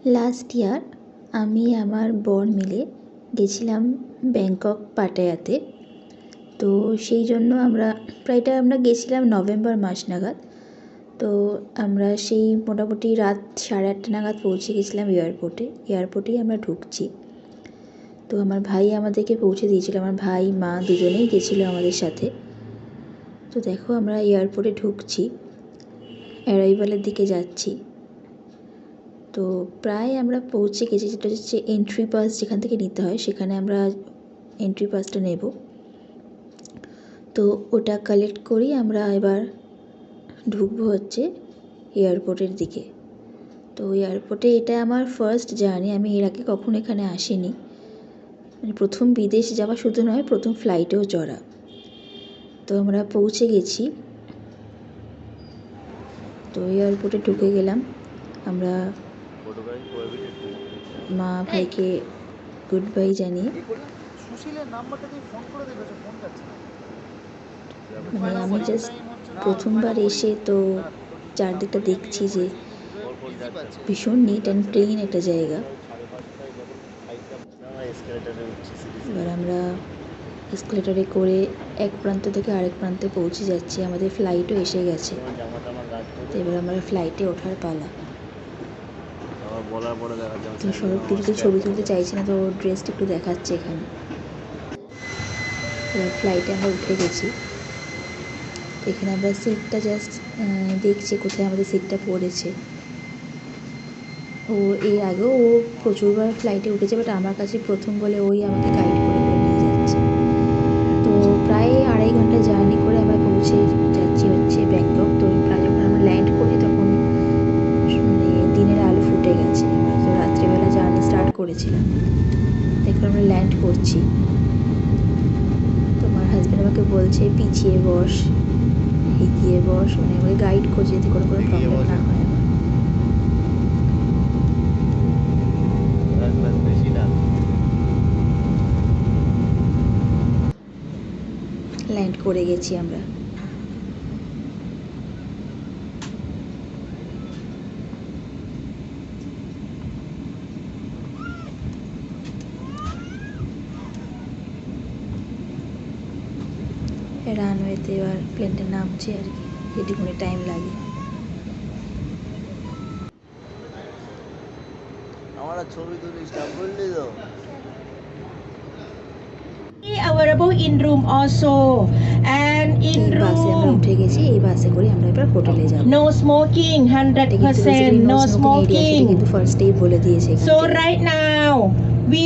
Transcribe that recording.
Last year আমি আমার বর মিলে গেছিলাম ব্যাংকক পাটায়াতে। তো সেই জন্য আমরা গেছিলাম নভেম্বর মাস নাগাদ। তো আমরা সেই মোটামুটি রাত 8:30 নাগাদ পৌঁছে গেছিলাম এয়ারপোর্টেই আমরা ঢুকছি। তো আমার ভাই আমাদেরকে পৌঁছে দিয়েছিল, আমার ভাই মা দুজনেই গেছিলো আমাদের সাথে। তো দেখো আমরা এয়ারপোর্টে ঢুকছি, অ্যারাইভালের দিকে যাচ্ছি। তো প্রায় আমরা পৌঁছে গেছি, যেটা হচ্ছে এন্ট্রি পাস যেখান থেকে নিতে হয়, সেখানে আমরা এন্ট্রি পাসটা নেব। তো ওটা কালেক্ট করেই আমরা এবার ঢুকবো হচ্ছে এয়ারপোর্টের দিকে। তো এয়ারপোর্টে এটা আমার ফার্স্ট জার্নি, আমি এর আগে কখনো এখানে আসিনি। মানে প্রথম বিদেশ যাওয়া শুধু নয়, প্রথম ফ্লাইটেও চড়া। তো আমরা পৌঁছে গেছি, তো এয়ারপোর্টে ঢুকে গেলাম। আমরা মা ভাইকে গুড বাই জানিয়ে, মানে আমি জাস্ট প্রথমবার এসে তো চারদিকটা দেখছি যে ভীষণ নিট অ্যান্ড ক্লিন একটা জায়গা। এবার আমরা এসকেলেটারে করে এক প্রান্ত থেকে আরেক প্রান্তে পৌঁছে যাচ্ছি। আমাদের ফ্লাইটও এসে গেছে, তো এবার আমরা ফ্লাইটে ওঠার পালা। তো সড়ক টিভিতে ছবি তুলতে চাইছি না, তো ড্রেসটা একটু দেখাচ্ছে এখানে। এবার ফ্লাইটে আমরা উঠে গেছি। তো এখানে আমরা সিটটা জাস্ট দেখছি কোথায় আমাদের সিটটা পড়েছে। ও এর আগেও ও প্রচুরবার ফ্লাইটে উঠেছে, বাট আমার কাছে প্রথম বলে ওই আমাকে গাইড করে নিয়ে যাচ্ছে। তো প্রায় 2.5 ঘন্টা জার্নি করে আমরা পৌঁছে যাচ্ছি হচ্ছে ব্যাংকক। তো প্রায় যখন আমরা ল্যান্ড করি তখন দিনের আলো ফুটে গেছে। আমরা তো রাত্রিবেলা জার্নি স্টার্ট করেছিলাম, দেখো আমরা ল্যান্ড করছি। তোমার হাজব্যান্ড আমাকে বলছে পিছিয়ে বস, এগিয়ে বস, মানে আমাকে গাইড করছে যাতে কোনো প্রবলেম না হয়। ল্যান্ড করে গেছি আমরা। রানওয়েতে এবার প্লেনটা নামছে আর কি, যেটুকুনি টাইম লাগে। আমার ছবি তুলিস না, বললি তো। Available in room also, and in এই বাসে আমরা room উঠে গেছি, এই বাসে করে আমরা এবার হোটেলে যাব। no smoking, এটা কিন্তু 100% basically no no smoking area, সেটা smoking. কিন্তু ফার্স্টেই বলে দিয়েছে এখান So থেকে। right now we